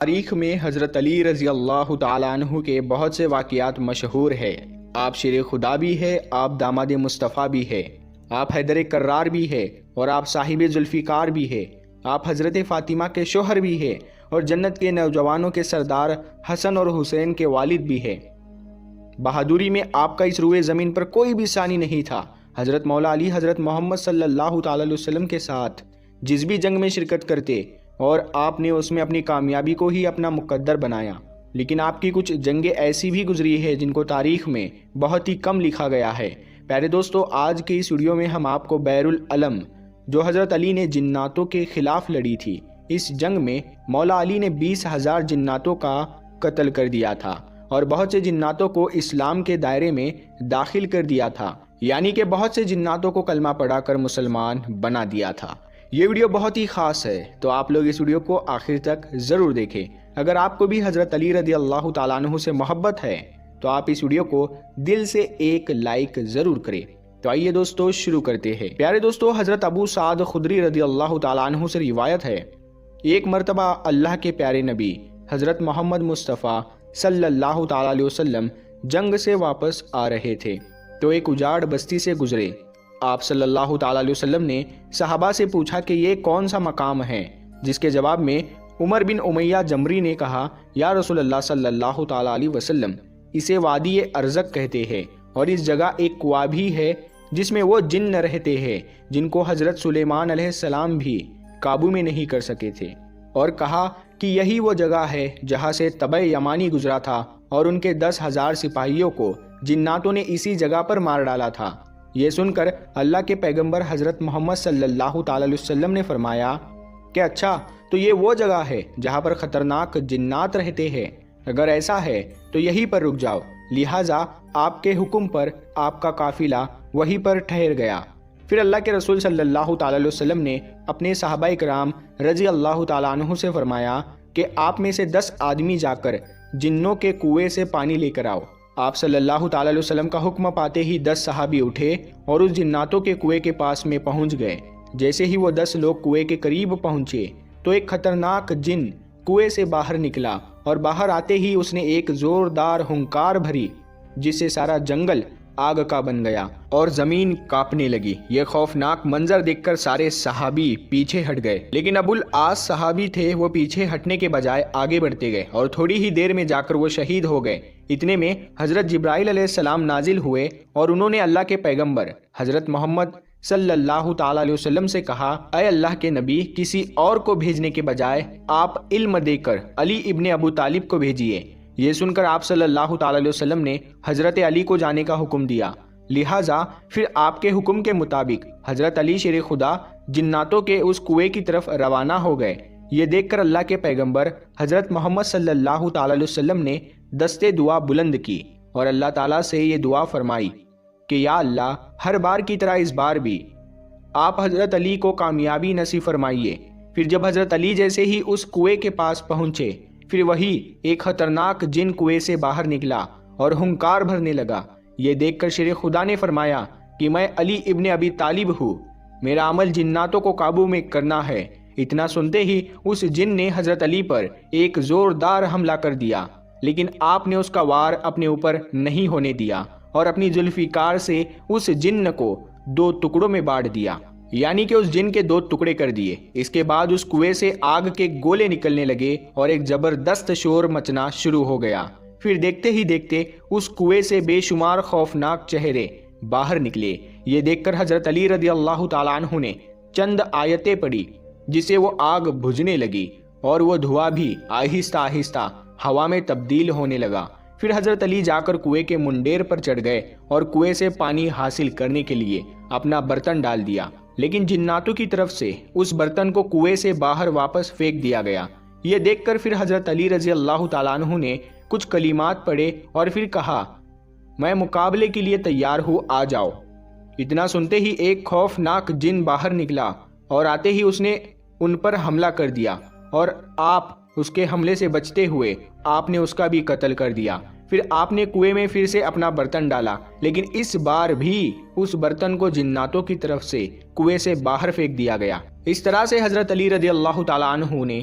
تاریخ میں حضرت علی رضی اللہ تعالیٰ عنہ کے بہت سے واقعات مشہور ہیں۔ آپ شیر خدا بھی ہے، آپ داماد مصطفیٰ بھی ہے، آپ حیدر کرار بھی ہے اور آپ صاحب ذوالفقار بھی ہے۔ آپ حضرت فاطمہ کے شوہر بھی ہے اور جنت کے نوجوانوں کے سردار حسن اور حسین کے والد بھی ہے۔ بہادری میں آپ کا اس روئے زمین پر کوئی بھی ثانی نہیں تھا۔ حضرت مولا علی حضرت محمد صلی اللہ تعالی علیہ وسلم کے ساتھ جس بھی جنگ میں شرکت کرتے اور آپ نے اس میں اپنی کامیابی کو ہی اپنا مقدر بنایا، لیکن آپ کی کچھ جنگیں ایسی بھی گزری ہے جن کو تاریخ میں بہت ہی کم لکھا گیا ہے۔ پیارے دوستو، آج کے اس ویڈیو میں ہم آپ کو بیر العلم جو حضرت علی نے جناتوں کے خلاف لڑی تھی، اس جنگ میں مولا علی نے 20,000 جناتوں کا قتل کر دیا تھا اور بہت سے جناتوں کو اسلام کے دائرے میں داخل کر دیا تھا، یعنی کہ بہت سے جناتوں کو کلمہ پڑھا کر مسلمان بنا دیا تھا۔ یہ ویڈیو بہت ہی خاص ہے، تو آپ لوگ اس ویڈیو کو آخر تک ضرور دیکھیں۔ اگر آپ کو بھی حضرت علی رضی اللہ تعالیٰ عنہ سے محبت ہے تو آپ اس ویڈیو کو دل سے ایک لائک ضرور کریں۔ تو آئیے دوستو شروع کرتے ہیں۔ پیارے دوستو، حضرت ابو سعد خدری رضی اللہ تعالیٰ عنہ سے روایت ہے، ایک مرتبہ اللہ کے پیارے نبی حضرت محمد مصطفیٰ صلی اللہ تعالیٰ علیہ وسلم جنگ سے واپس آ رہے تھے تو ایک اجاڑ بستی سے گزرے۔ آپ صلی اللہ تعالیٰ علیہ وسلم نے صحابہ سے پوچھا کہ یہ کون سا مقام ہے، جس کے جواب میں عمر بن امیہ جمری نے کہا، یا رسول اللہ صلی اللہ تعالیٰ علیہ وسلم، اسے وادی ارزق کہتے ہیں اور اس جگہ ایک کنواں بھی ہے جس میں وہ جن رہتے ہیں جن کو حضرت سلیمان علیہ السلام بھی قابو میں نہیں کر سکے تھے، اور کہا کہ یہی وہ جگہ ہے جہاں سے تبع یمانی گزرا تھا اور ان کے 10,000 سپاہیوں کو جناتوں نے اسی جگہ پر مار ڈالا تھا۔ یہ سن کر اللہ کے پیغمبر حضرت محمد صلی اللہ تعالی علیہ وسلم نے فرمایا کہ اچھا، تو یہ وہ جگہ ہے جہاں پر خطرناک جنات رہتے ہیں؟ اگر ایسا ہے تو یہیں پر رک جاؤ۔ لہٰذا آپ کے حکم پر آپ کا قافلہ وہیں پر ٹھہر گیا۔ پھر اللہ کے رسول صلی اللہ تعالی علیہ وسلم نے اپنے صحابہ کرام رضی اللہ تعالیٰ عنہ سے فرمایا کہ آپ میں سے 10 آدمی جا کر جنوں کے کنویں سے پانی لے کر آؤ۔ آپ صلی اللہ تعالی علیہ وسلم کا حکم پاتے ہی 10 صحابی اٹھے اور اس جناتوں کے کنویں کے پاس میں پہنچ گئے۔ جیسے ہی وہ 10 لوگ کنویں کے قریب پہنچے تو ایک خطرناک جن کنویں سے باہر نکلا اور باہر آتے ہی اس نے ایک زوردار ہنکار بھری جس سے سارا جنگل آگ کا بن گیا اور زمین کانپنے لگی۔ یہ خوفناک منظر دیکھ کر سارے صحابی پیچھے ہٹ گئے، لیکن ابو العاص صحابی تھے، وہ پیچھے ہٹنے کے بجائے آگے بڑھتے گئے اور تھوڑی ہی دیر میں جا کر وہ شہید ہو گئے۔ اتنے میں حضرت جبرائیل علیہ السلام نازل ہوئے اور انہوں نے اللہ کے پیغمبر حضرت محمد صلی اللہ تعالی علیہ وسلم سے کہا، اے اللہ کے نبی، کسی اور کو بھیجنے کے بجائے آپ علم دے کر علی ابن ابو طالب کو بھیجیے۔ یہ سن کر آپ صلی اللہ تعالی علیہ وسلم نے حضرت علی کو جانے کا حکم دیا۔ لہٰذا پھر آپ کے حکم کے مطابق حضرت علی شیر خدا جناتوں کے اس کنویں کی طرف روانہ ہو گئے۔ یہ دیکھ کر اللہ کے پیغمبر حضرت محمد صلی اللہ تعالی علیہ وسلم نے دستے دعا بلند کی اور اللہ تعالیٰ سے یہ دعا فرمائی کہ یا اللہ، ہر بار کی طرح اس بار بھی آپ حضرت علی کو کامیابی نصیب فرمائیے۔ پھر جب حضرت علی جیسے ہی اس کنویں کے پاس پہنچے، پھر وہی ایک خطرناک جن کنویں سے باہر نکلا اور ہنکار بھرنے لگا۔ یہ دیکھ کر شیر خدا نے فرمایا کہ میں علی ابن ابی طالب ہوں، میرا عمل جناتوں کو قابو میں کرنا ہے۔ اتنا سنتے ہی اس جن نے حضرت علی پر ایک زوردار حملہ کر دیا، لیکن آپ نے اس کا وار اپنے اوپر نہیں ہونے دیا اور اپنی ذوالفقار سے اس جن کو 2 ٹکڑوں میں بانٹ دیا، یعنی کہ اس جن کے 2 ٹکڑے کر دیے۔ اس کے بعد اس کنویں سے آگ کے گولے نکلنے لگے اور ایک زبردست شور مچنا شروع ہو گیا۔ پھر دیکھتے ہی دیکھتے اس کنویں سے بے شمار خوفناک چہرے باہر نکلے۔ یہ دیکھ کر حضرت علی رضی اللہ تعالیٰ عنہ نے چند آیتیں پڑھی جس سے وہ آگ بجھنے لگی اور وہ دھواں بھی آہستہ آہستہ ہوا میں تبدیل ہونے لگا۔ پھر حضرت علی جا کر کنویں کے منڈیر پر چڑھ گئے اور کنویں سے پانی حاصل کرنے کے لیے اپنا برتن ڈال دیا، لیکن جناتوں کی طرف سے اس برتن کو کنویں سے باہر واپس پھینک دیا گیا۔ یہ دیکھ کر پھر حضرت علی رضی اللہ تعالیٰ عنہ نے کچھ کلمات پڑھے اور پھر کہا، میں مقابلے کے لیے تیار ہوں، آ جاؤ۔ اتنا سنتے ہی ایک خوفناک جن باہر نکلا اور آتے ہی اس نے ان پر حملہ کر دیا اور آپ اس کے حملے سے بچتے ہوئے آپ نے اس کا بھی قتل کر دیا۔ پھر آپ نے کنویں میں پھر سے اپنا برتن ڈالا، لیکن اس بار بھی اس برتن کو جناتوں کی طرف سے کنویں سے باہر پھینک دیا گیا۔ اس طرح سے حضرت علی رضی اللہ تعالیٰ عنہ نے